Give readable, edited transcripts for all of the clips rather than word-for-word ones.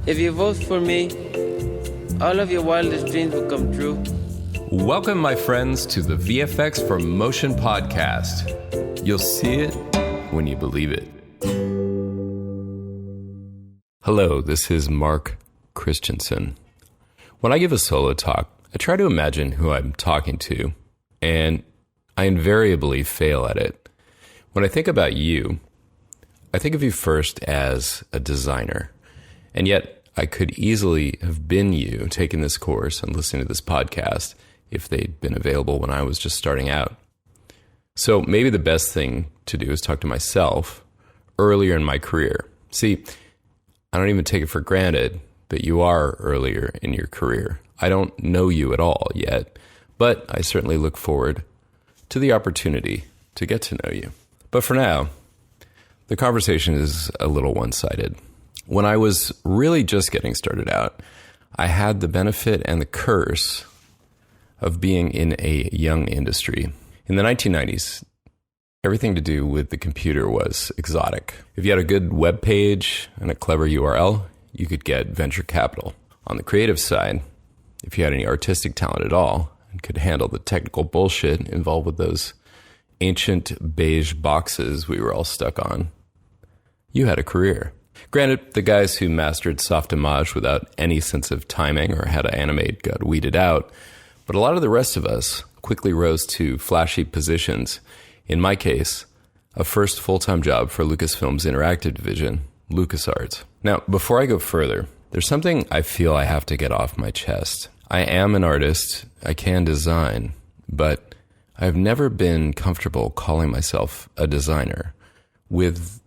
If you vote for me, all of your wildest dreams will come true. Welcome, my friends, to the VFX for Motion podcast. You'll see it when you believe it. Hello, this is Mark Christensen. When I give a solo talk, I try to imagine who I'm talking to, and I invariably fail at it. When I think about you, I think of you first as a designer. And yet, I could easily have been you taking this course and listening to this podcast if they'd been available when I was just starting out. So maybe the best thing to do is talk to myself earlier in my career. See, I don't even take it for granted that you are earlier in your career. I don't know you at all yet, but I certainly look forward to the opportunity to get to know you. But for now, the conversation is a little one-sided. When I was really just getting started out, I had the benefit and the curse of being in a young industry. In the 1990s, everything to do with the computer was exotic. If you had a good web page and a clever URL, you could get venture capital. On the creative side, if you had any artistic talent at all and could handle the technical bullshit involved with those ancient beige boxes we were all stuck on, you had a career. Granted, the guys who mastered Softimage without any sense of timing or how to animate got weeded out, but a lot of the rest of us quickly rose to flashy positions. In my case, a first full-time job for Lucasfilm's interactive division, LucasArts. Now, before I go further, there's something I feel I have to get off my chest. I am an artist, I can design, but I've never been comfortable calling myself a designer, with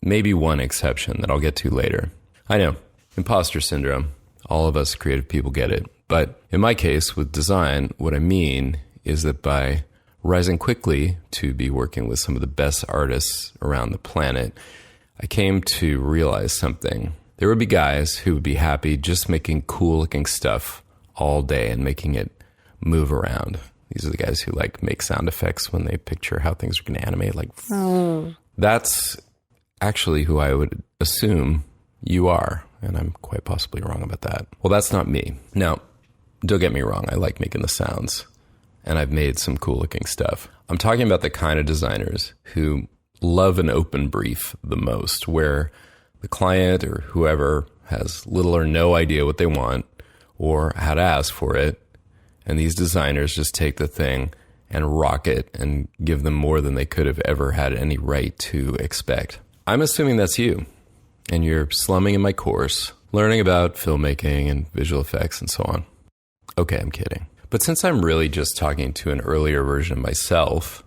maybe one exception that I'll get to later. I know, imposter syndrome. All of us creative people get it. But in my case, with design, what I mean is that by rising quickly to be working with some of the best artists around the planet, I came to realize something. There would be guys who would be happy just making cool-looking stuff all day and making it move around. These are the guys who make sound effects when they picture how things are going to animate. That's actually who I would assume you are, and I'm quite possibly wrong about that. Well, that's not me. Now, don't get me wrong, I like making the sounds, and I've made some cool looking stuff. I'm talking about the kind of designers who love an open brief the most, where the client or whoever has little or no idea what they want or how to ask for it, and these designers just take the thing and rock it and give them more than they could have ever had any right to expect. I'm assuming that's you, and you're slumming in my course, learning about filmmaking and visual effects and so on. Okay, I'm kidding. But since I'm really just talking to an earlier version of myself,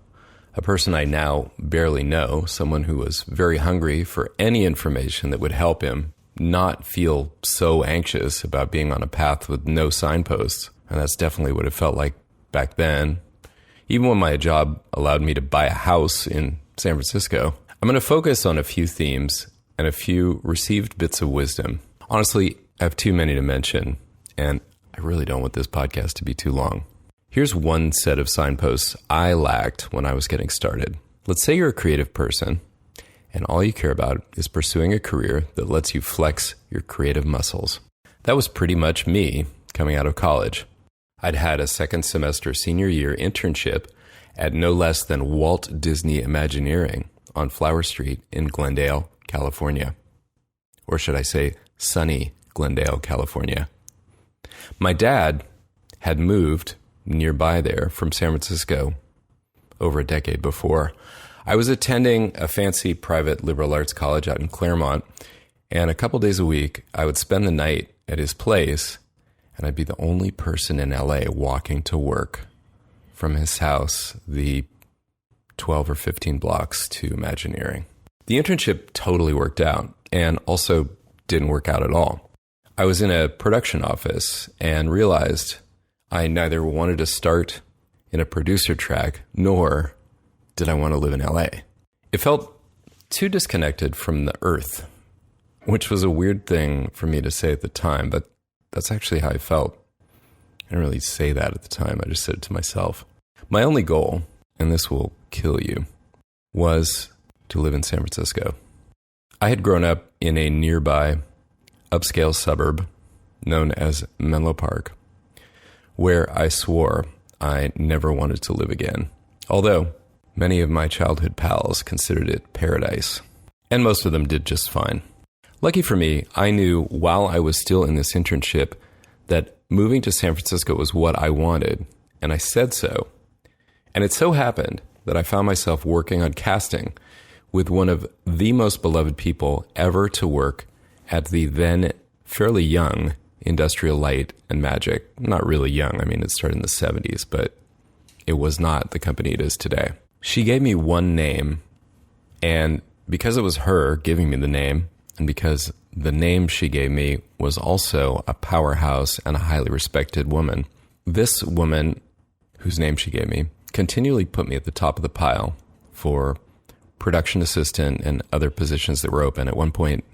a person I now barely know, someone who was very hungry for any information that would help him not feel so anxious about being on a path with no signposts, and that's definitely what it felt like back then, even when my job allowed me to buy a house in San Francisco, I'm going to focus on a few themes and a few received bits of wisdom. Honestly, I have too many to mention, and I really don't want this podcast to be too long. Here's one set of signposts I lacked when I was getting started. Let's say you're a creative person, and all you care about is pursuing a career that lets you flex your creative muscles. That was pretty much me coming out of college. I'd had a second semester senior year internship at no less than Walt Disney Imagineering on Flower Street in Glendale, California. Or should I say sunny Glendale, California. My dad had moved nearby there from San Francisco over a decade before. I was attending a fancy private liberal arts college out in Claremont, and a couple days a week, I would spend the night at his place, and I'd be the only person in LA walking to work from his house, the 12 or 15 blocks to Imagineering. The internship totally worked out, and also didn't work out at all. I was in a production office and realized I neither wanted to start in a producer track, nor did I want to live in LA. It felt too disconnected from the earth, which was a weird thing for me to say at the time, but that's actually how I felt. I didn't really say that at the time. I just said it to myself. My only goal, and this will kill you, was to live in San Francisco. I had grown up in a nearby upscale suburb known as Menlo Park, where I swore I never wanted to live again, although many of my childhood pals considered it paradise, and most of them did just fine. Lucky for me, I knew while I was still in this internship that moving to San Francisco was what I wanted, and I said so. And it so happened that I found myself working on casting with one of the most beloved people ever to work at the then fairly young Industrial Light and Magic. Not really young, I mean, it started in the 70s, but it was not the company it is today. She gave me one name, and because it was her giving me the name, and because the name she gave me was also a powerhouse and a highly respected woman, this woman, whose name she gave me, continually put me at the top of the pile for production assistant and other positions that were open. At one point,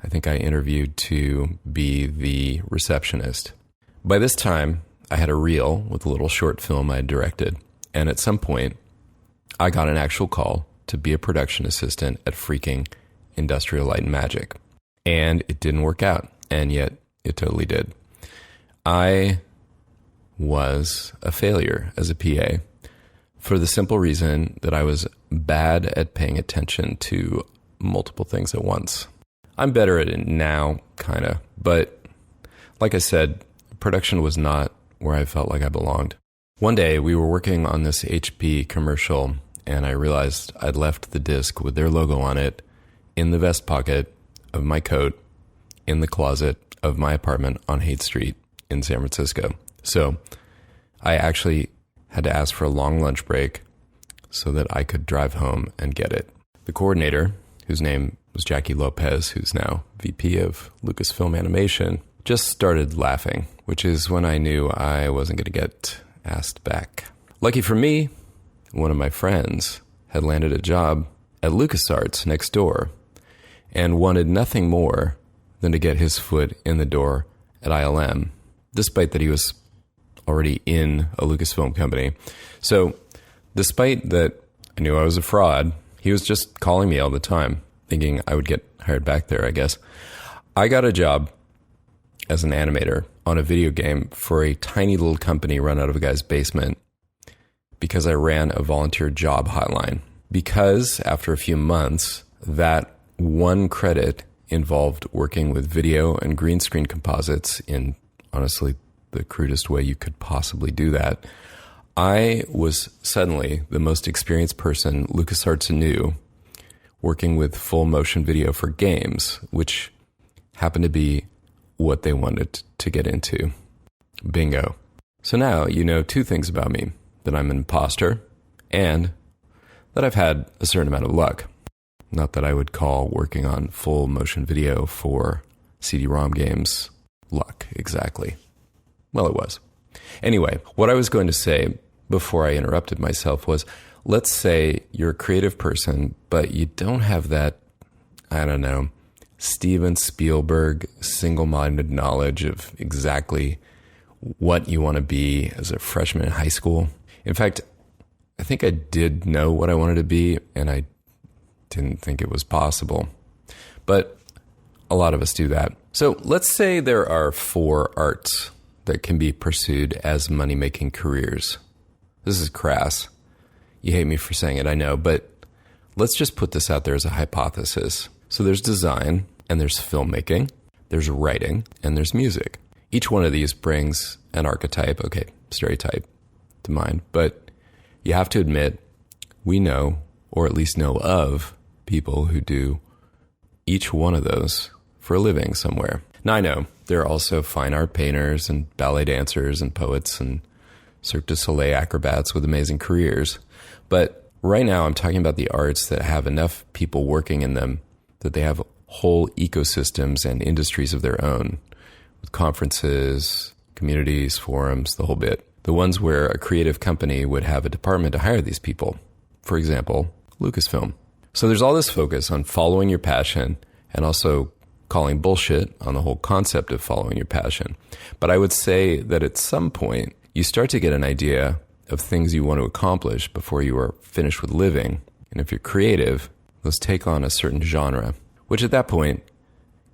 I think I interviewed to be the receptionist. By this time, I had a reel with a little short film I had directed, and at some point, I got an actual call to be a production assistant at freaking Industrial Light and Magic. And it didn't work out, and yet it totally did. I was a failure as a PA for the simple reason that I was bad at paying attention to multiple things at once. I'm better at it now, kind of, but like I said, production was not where I felt like I belonged. One day, we were working on this HP commercial, and I realized I'd left the disc with their logo on it in the vest pocket of my coat in the closet of my apartment on Haight Street in San Francisco. So I actually had to ask for a long lunch break so that I could drive home and get it. The coordinator, whose name was Jackie Lopez, who's now VP of Lucasfilm Animation, just started laughing, which is when I knew I wasn't going to get asked back. Lucky for me, one of my friends had landed a job at LucasArts next door and wanted nothing more than to get his foot in the door at ILM, despite that he was already in a Lucasfilm company. So despite that I knew I was a fraud, he was just calling me all the time, thinking I would get hired back there, I guess. I got a job as an animator on a video game for a tiny little company run out of a guy's basement because I ran a volunteer job hotline. Because after a few months, that one credit involved working with video and green screen composites in, honestly, the crudest way you could possibly do that, I was suddenly the most experienced person LucasArts knew working with full motion video for games, which happened to be what they wanted to get into. Bingo. So now you know two things about me: that I'm an imposter and that I've had a certain amount of luck. Not that I would call working on full motion video for CD-ROM games luck, exactly. Well, it was. Anyway, what I was going to say before I interrupted myself was, let's say you're a creative person, but you don't have that, I don't know, Steven Spielberg single-minded knowledge of exactly what you want to be as a freshman in high school. In fact, I think I did know what I wanted to be, and I didn't think it was possible. But a lot of us do that. So let's say there are 4 arts that can be pursued as money-making careers. This is crass. You hate me for saying it, I know, but let's just put this out there as a hypothesis. So there's design, and there's filmmaking, there's writing, and there's music. Each one of these brings an archetype, stereotype to mind, but you have to admit, we know, or at least know of, people who do each one of those for a living somewhere. Now I know there are also fine art painters and ballet dancers and poets and Cirque du Soleil acrobats with amazing careers, but right now I'm talking about the arts that have enough people working in them that they have whole ecosystems and industries of their own, with conferences, communities, forums, the whole bit. The ones where a creative company would have a department to hire these people. For example, Lucasfilm. So there's all this focus on following your passion and also calling bullshit on the whole concept of following your passion. But I would say that at some point, you start to get an idea of things you want to accomplish before you are finished with living. And if you're creative, those take on a certain genre, which at that point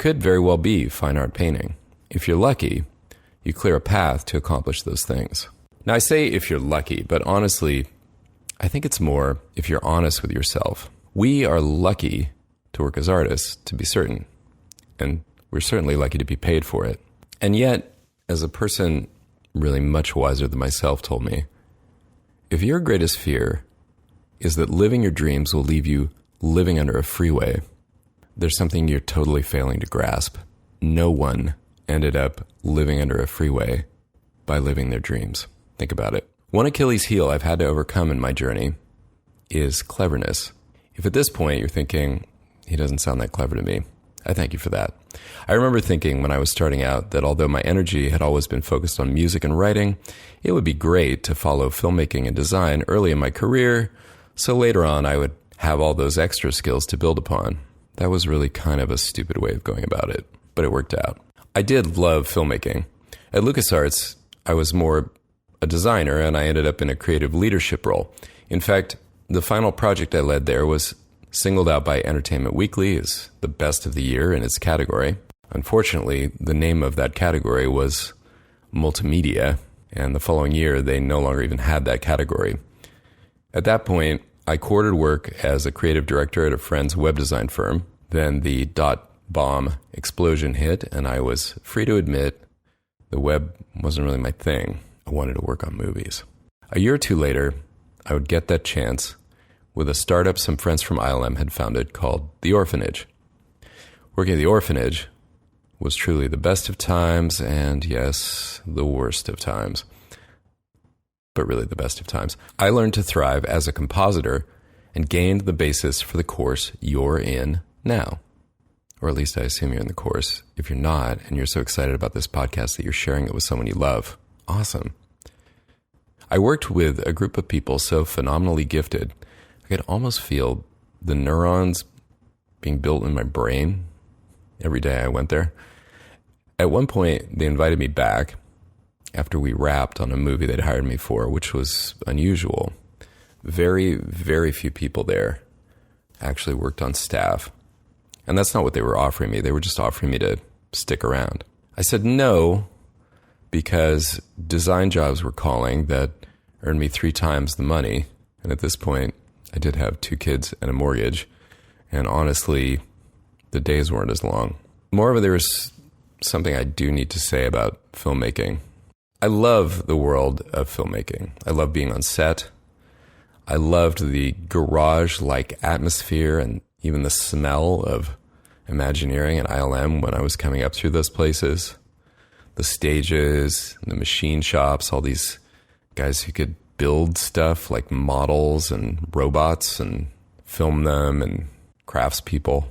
could very well be fine art painting. If you're lucky, you clear a path to accomplish those things. Now, I say if you're lucky, but honestly, I think it's more if you're honest with yourself. We are lucky to work as artists, to be certain, and we're certainly lucky to be paid for it. And yet, as a person really much wiser than myself told me, if your greatest fear is that living your dreams will leave you living under a freeway, there's something you're totally failing to grasp. No one ended up living under a freeway by living their dreams. Think about it. One Achilles heel I've had to overcome in my journey is cleverness. If at this point you're thinking, he doesn't sound that clever to me, I thank you for that. I remember thinking when I was starting out that although my energy had always been focused on music and writing, it would be great to follow filmmaking and design early in my career, so later on I would have all those extra skills to build upon. That was really kind of a stupid way of going about it, but it worked out. I did love filmmaking. At LucasArts, I was more a designer, and I ended up in a creative leadership role. In fact, the final project I led there was singled out by Entertainment Weekly as the best of the year in its category. Unfortunately, the name of that category was multimedia, and the following year they no longer even had that category. At that point, I courted work as a creative director at a friend's web design firm. Then the dot-bomb explosion hit, and I was free to admit the web wasn't really my thing. I wanted to work on movies. A year or two later, I would get that chance with a startup some friends from ILM had founded called The Orphanage. Working at The Orphanage was truly the best of times and, yes, the worst of times. But really the best of times. I learned to thrive as a compositor and gained the basis for the course you're in now. Or at least I assume you're in the course. If you're not, and you're so excited about this podcast that you're sharing it with someone you love, awesome. I worked with a group of people so phenomenally gifted, I could almost feel the neurons being built in my brain every day I went there. At one point, they invited me back after we wrapped on a movie they'd hired me for, which was unusual. Very, very few people there actually worked on staff. And that's not what they were offering me. They were just offering me to stick around. I said no, because design jobs were calling that earned me 3 times the money. And at this point, I did have 2 kids and a mortgage. And honestly, the days weren't as long. Moreover, there was something I do need to say about filmmaking. I love the world of filmmaking. I love being on set. I loved the garage-like atmosphere and even the smell of Imagineering and ILM when I was coming up through those places. The stages, the machine shops, all these guys who could build stuff like models and robots and film them, and craftspeople.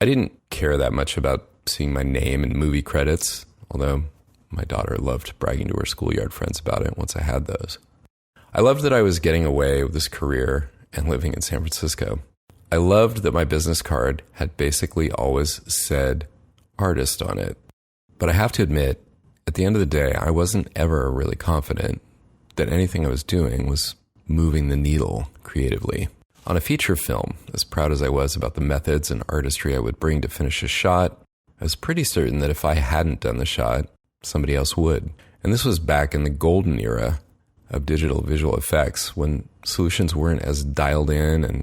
I didn't care that much about seeing my name in movie credits, although my daughter loved bragging to her schoolyard friends about it once I had those. I loved that I was getting away with this career and living in San Francisco. I loved that my business card had basically always said artist on it. But I have to admit, at the end of the day, I wasn't ever really confident that anything I was doing was moving the needle creatively. On a feature film, as proud as I was about the methods and artistry I would bring to finish a shot, I was pretty certain that if I hadn't done the shot, somebody else would. And this was back in the golden era of digital visual effects, when solutions weren't as dialed in and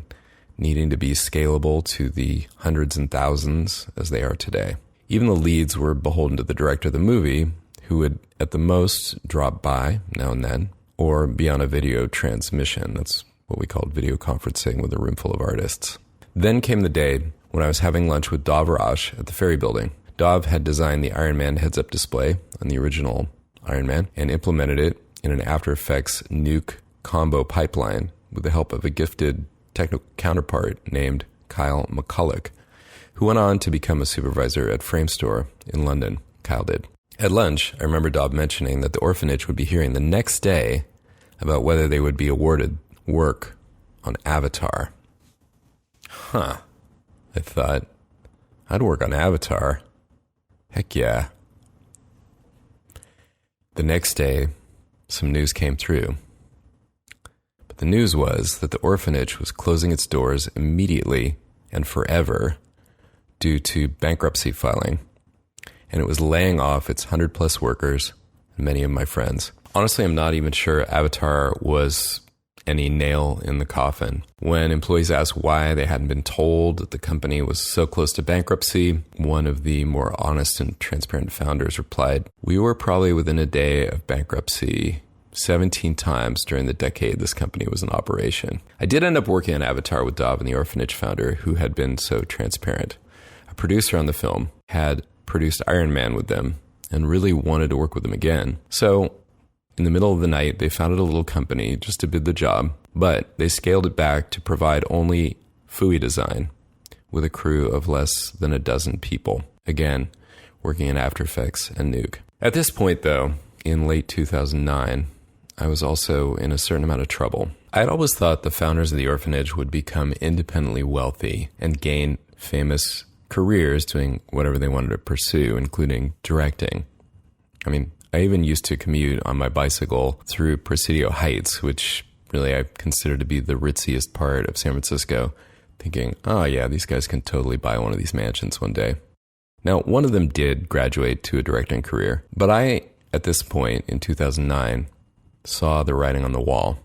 needing to be scalable to the hundreds and thousands as they are today. Even the leads were beholden to the director of the movie, who would at the most drop by now and then, or be on a video transmission. That's what we called video conferencing with a room full of artists. Then came the day when I was having lunch with Dov Rausch at the Ferry Building. Dov had designed the Iron Man heads-up display on the original Iron Man and implemented it in an After Effects Nuke combo pipeline with the help of a gifted technical counterpart named Kyle McCulloch, who went on to become a supervisor at Framestore in London. Kyle did. At lunch, I remember Dov mentioning that the Orphanage would be hearing the next day about whether they would be awarded work on Avatar. I thought, I'd work on Avatar. Heck yeah. The next day, some news came through. But the news was that the Orphanage was closing its doors immediately and forever due to bankruptcy filing and it was laying off its 100 plus workers and many of my friends. Honestly, I'm not even sure Avatar was any nail in the coffin. When employees asked why they hadn't been told that the company was so close to bankruptcy, one of the more honest and transparent founders replied, "We were probably within a day of bankruptcy 17 times during the decade this company was in operation." I did end up working on Avatar with Dov and the Orphanage founder, who had been so transparent. A producer on the film had produced Iron Man with them and really wanted to work with them again. So in the middle of the night, they founded a little company just to bid the job, but they scaled it back to provide only FUI design with a crew of less than a dozen people. Again, working in After Effects and Nuke. At this point, though, in late 2009, I was also in a certain amount of trouble. I had always thought the founders of the Orphanage would become independently wealthy and gain famous careers doing whatever they wanted to pursue, including directing. I mean, I even used to commute on my bicycle through Presidio Heights, which really I consider to be the ritziest part of San Francisco, thinking, oh yeah, these guys can totally buy one of these mansions one day. Now, one of them did graduate to a directing career, but I, at this point in 2009, saw the writing on the wall.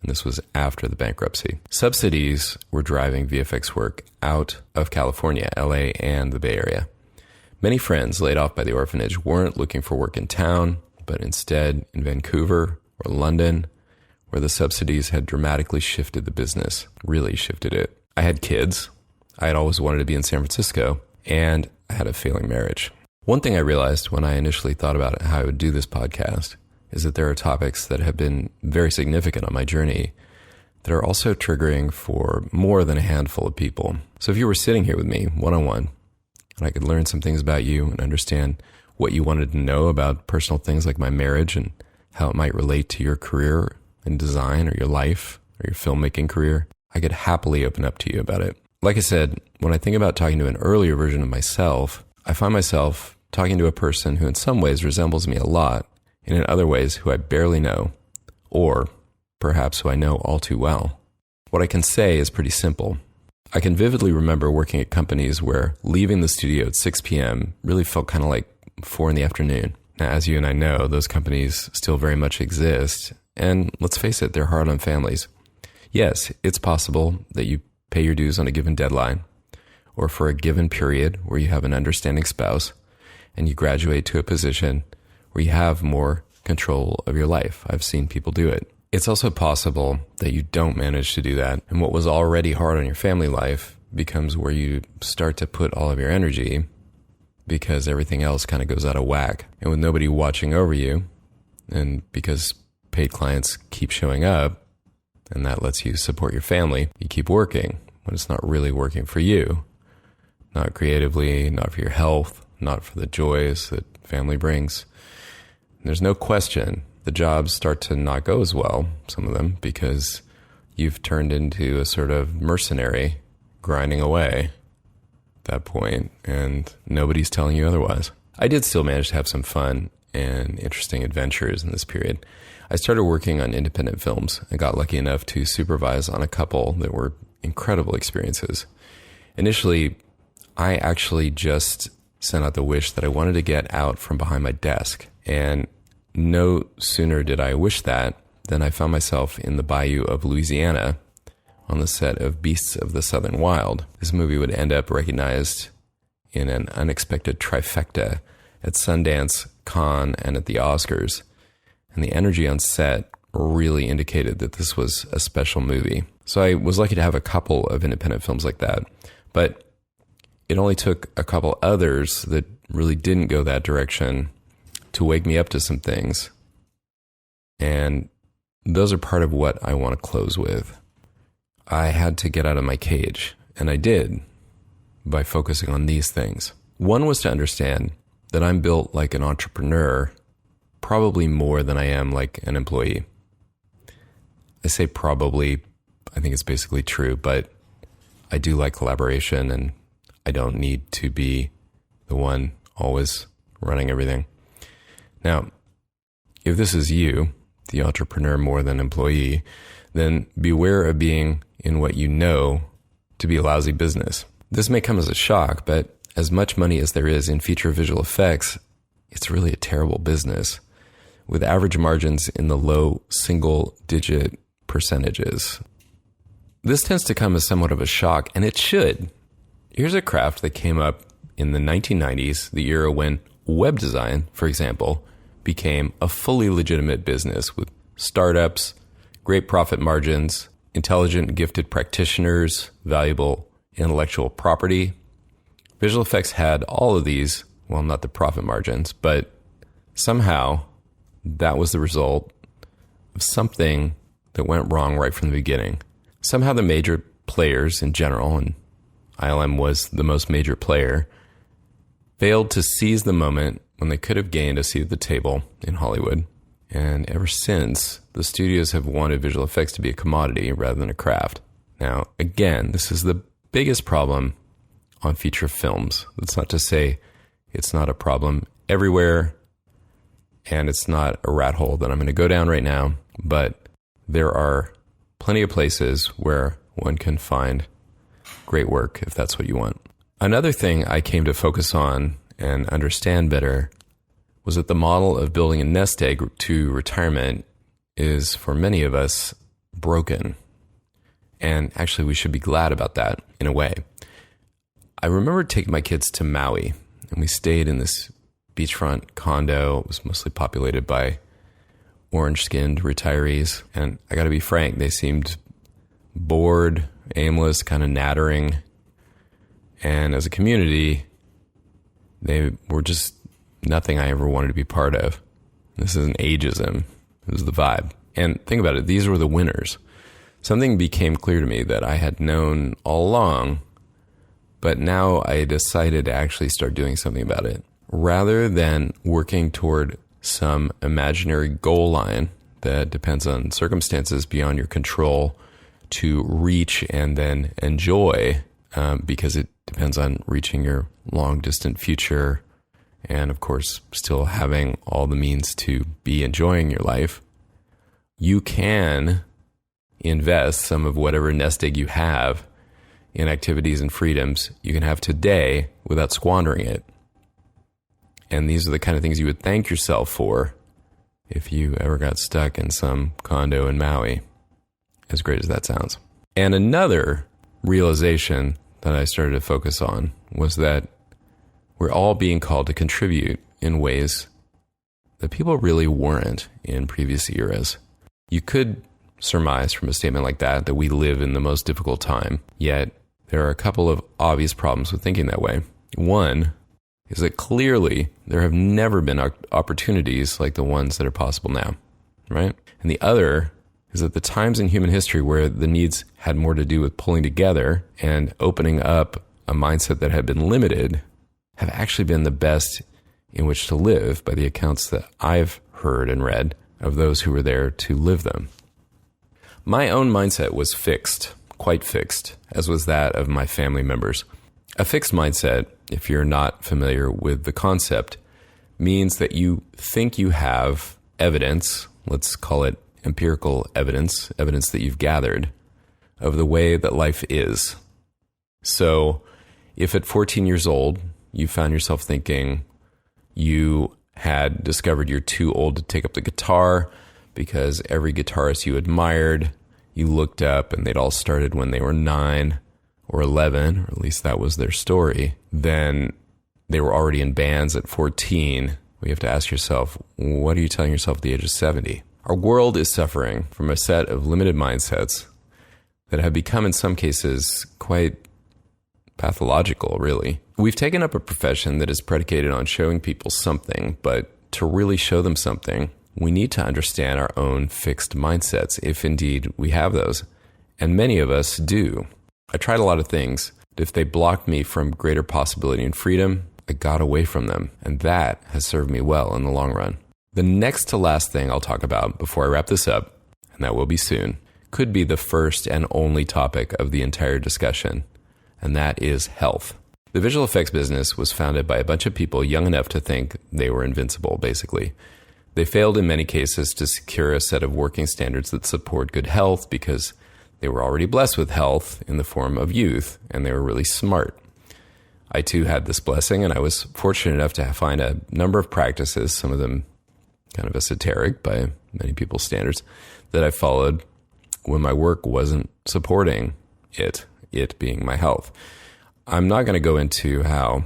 And this was after the bankruptcy. Subsidies were driving VFX work out of California, LA, and the Bay Area. Many friends laid off by the Orphanage weren't looking for work in town, but instead in Vancouver or London, where the subsidies had dramatically shifted the business, really shifted it. I had kids. I had always wanted to be in San Francisco, and I had a failing marriage. One thing I realized when I initially thought about how I would do this podcast is that there are topics that have been very significant on my journey that are also triggering for more than a handful of people. So if you were sitting here with me one-on-one, and I could learn some things about you and understand what you wanted to know about personal things like my marriage and how it might relate to your career in design or your life or your filmmaking career, I could happily open up to you about it. Like I said, when I think about talking to an earlier version of myself, I find myself talking to a person who in some ways resembles me a lot, and in other ways who I barely know, or perhaps who I know all too well. What I can say is pretty simple. I can vividly remember working at companies where leaving the studio at 6 p.m. really felt kind of like 4 in the afternoon. Now, as you and I know, those companies still very much exist, and let's face it, they're hard on families. Yes, it's possible that you pay your dues on a given deadline, or for a given period where you have an understanding spouse, and you graduate to a position where you have more control of your life. I've seen people do it. It's also possible that you don't manage to do that, and what was already hard on your family life becomes where you start to put all of your energy because everything else kind of goes out of whack. And with nobody watching over you, and because paid clients keep showing up, and that lets you support your family, you keep working when it's not really working for you. Not creatively, not for your health, not for the joys that family brings. There's no question the jobs start to not go as well, some of them, because you've turned into a sort of mercenary grinding away at that point, and nobody's telling you otherwise. I did still manage to have some fun and interesting adventures in this period. I started working on independent films and got lucky enough to supervise on a couple that were incredible experiences. Initially, I actually just sent out the wish that I wanted to get out from behind my desk, and no sooner did I wish that than I found myself in the bayou of Louisiana on the set of Beasts of the Southern Wild. This movie would end up recognized in an unexpected trifecta at Sundance, Cannes, and at the Oscars. And the energy on set really indicated that this was a special movie. So I was lucky to have a couple of independent films like that. But it only took a couple others that really didn't go that direction to wake me up to some things. And those are part of what I want to close with. I had to get out of my cage, and I did by focusing on these things. One was to understand that I'm built like an entrepreneur, probably more than I am like an employee. I say probably, I think it's basically true, but I do like collaboration, and I don't need to be the one always running everything. Now, if this is you, the entrepreneur more than employee, then beware of being in what you know to be a lousy business. This may come as a shock, but as much money as there is in feature visual effects, it's really a terrible business, with average margins in the low single-digit percentages. This tends to come as somewhat of a shock, and it should. Here's a craft that came up in the 1990s, the era when web design, for example, became a fully legitimate business with startups, great profit margins, intelligent and gifted practitioners, valuable intellectual property. Visual effects had all of these, well, not the profit margins, but somehow that was the result of something that went wrong right from the beginning. Somehow the major players in general, and ILM was the most major player, failed to seize the moment when they could have gained a seat at the table in Hollywood. And ever since, the studios have wanted visual effects to be a commodity rather than a craft. Now, again, this is the biggest problem on feature films. That's not to say it's not a problem everywhere, and it's not a rat hole that I'm going to go down right now, but there are plenty of places where one can find great work if that's what you want. Another thing I came to focus on and understand better was that the model of building a nest egg to retirement is, for many of us, broken. And actually, we should be glad about that in a way. I remember taking my kids to Maui, and we stayed in this beachfront condo. It was mostly populated by orange-skinned retirees. And I got to be frank, they seemed bored, aimless, kind of nattering. And as a community, they were just nothing I ever wanted to be part of. This isn't ageism. It was the vibe. And think about it. These were the winners. Something became clear to me that I had known all along, but now I decided to actually start doing something about it. Rather than working toward some imaginary goal line that depends on circumstances beyond your control to reach and then enjoy, because it depends on reaching your long-distant future and, of course, still having all the means to be enjoying your life, you can invest some of whatever nest egg you have in activities and freedoms you can have today without squandering it. And these are the kind of things you would thank yourself for if you ever got stuck in some condo in Maui, as great as that sounds. And another realization that I started to focus on was that we're all being called to contribute in ways that people really weren't in previous eras. You could surmise from a statement like that we live in the most difficult time, yet there are a couple of obvious problems with thinking that way. One is that clearly there have never been opportunities like the ones that are possible now, right? And the other is that the times in human history where the needs had more to do with pulling together and opening up a mindset that had been limited have actually been the best in which to live by the accounts that I've heard and read of those who were there to live them. My own mindset was fixed, quite fixed, as was that of my family members. A fixed mindset, if you're not familiar with the concept, means that you think you have evidence, let's call it empirical evidence that you've gathered of the way that life is. So if at 14 years old, you found yourself thinking you had discovered you're too old to take up the guitar because every guitarist you admired, you looked up and they'd all started when they were 9 or 11, or at least that was their story, then they were already in bands at 14. We have to ask yourself, what are you telling yourself at the age of 70? Our world is suffering from a set of limited mindsets that have become, in some cases, quite pathological, really. We've taken up a profession that is predicated on showing people something, but to really show them something, we need to understand our own fixed mindsets, if indeed we have those. And many of us do. I tried a lot of things, but if they blocked me from greater possibility and freedom, I got away from them. And that has served me well in the long run. The next to last thing I'll talk about before I wrap this up, and that will be soon, could be the first and only topic of the entire discussion, and that is health. The visual effects business was founded by a bunch of people young enough to think they were invincible, basically. They failed in many cases to secure a set of working standards that support good health because they were already blessed with health in the form of youth, and they were really smart. I too had this blessing, and I was fortunate enough to find a number of practices, some of them kind of esoteric by many people's standards, that I followed when my work wasn't supporting it being my health. I'm not going to go into how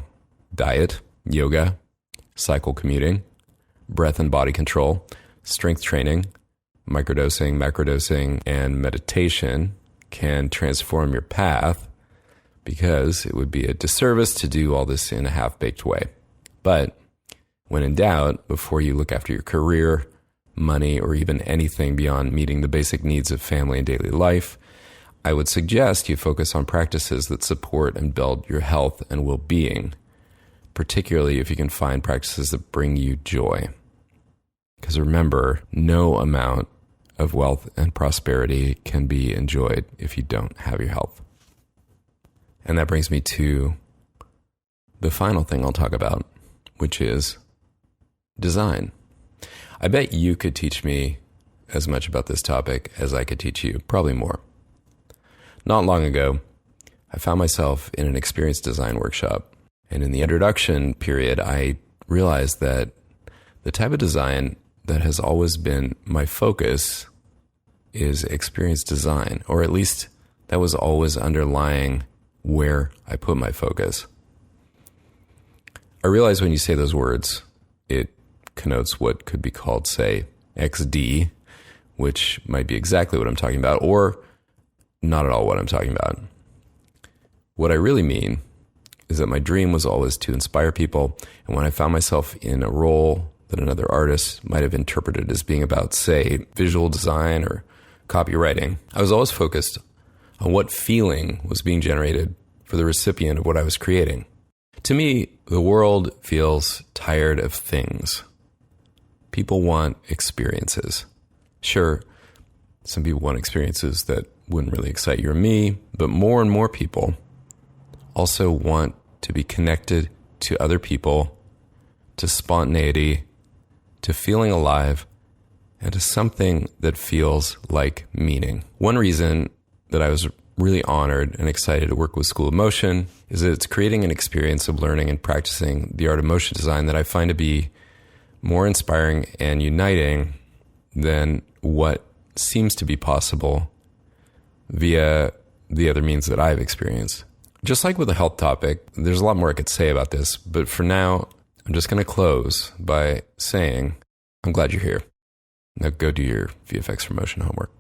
diet, yoga, cycle commuting, breath and body control, strength training, microdosing, macrodosing, and meditation can transform your path, because it would be a disservice to do all this in a half-baked way. But when in doubt, before you look after your career, money, or even anything beyond meeting the basic needs of family and daily life, I would suggest you focus on practices that support and build your health and well-being, particularly if you can find practices that bring you joy. Because remember, no amount of wealth and prosperity can be enjoyed if you don't have your health. And that brings me to the final thing I'll talk about, which is design. I bet you could teach me as much about this topic as I could teach you, probably more. Not long ago, I found myself in an experience design workshop, and in the introduction period, I realized that the type of design that has always been my focus is experience design, or at least that was always underlying where I put my focus. I realize when you say those words, it connotes what could be called, say, XD, which might be exactly what I'm talking about, or not at all what I'm talking about. What I really mean is that my dream was always to inspire people, and when I found myself in a role that another artist might have interpreted as being about, say, visual design or copywriting, I was always focused on what feeling was being generated for the recipient of what I was creating. To me, the world feels tired of things. People want experiences. Sure, some people want experiences that wouldn't really excite you or me, but more and more people also want to be connected to other people, to spontaneity, to feeling alive, and to something that feels like meaning. One reason that I was really honored and excited to work with School of Motion is that it's creating an experience of learning and practicing the art of motion design that I find to be more inspiring and uniting than what seems to be possible via the other means that I've experienced. Just like with the health topic, there's a lot more I could say about this, but for now, I'm just going to close by saying, I'm glad you're here. Now go do your VFX for Motion homework.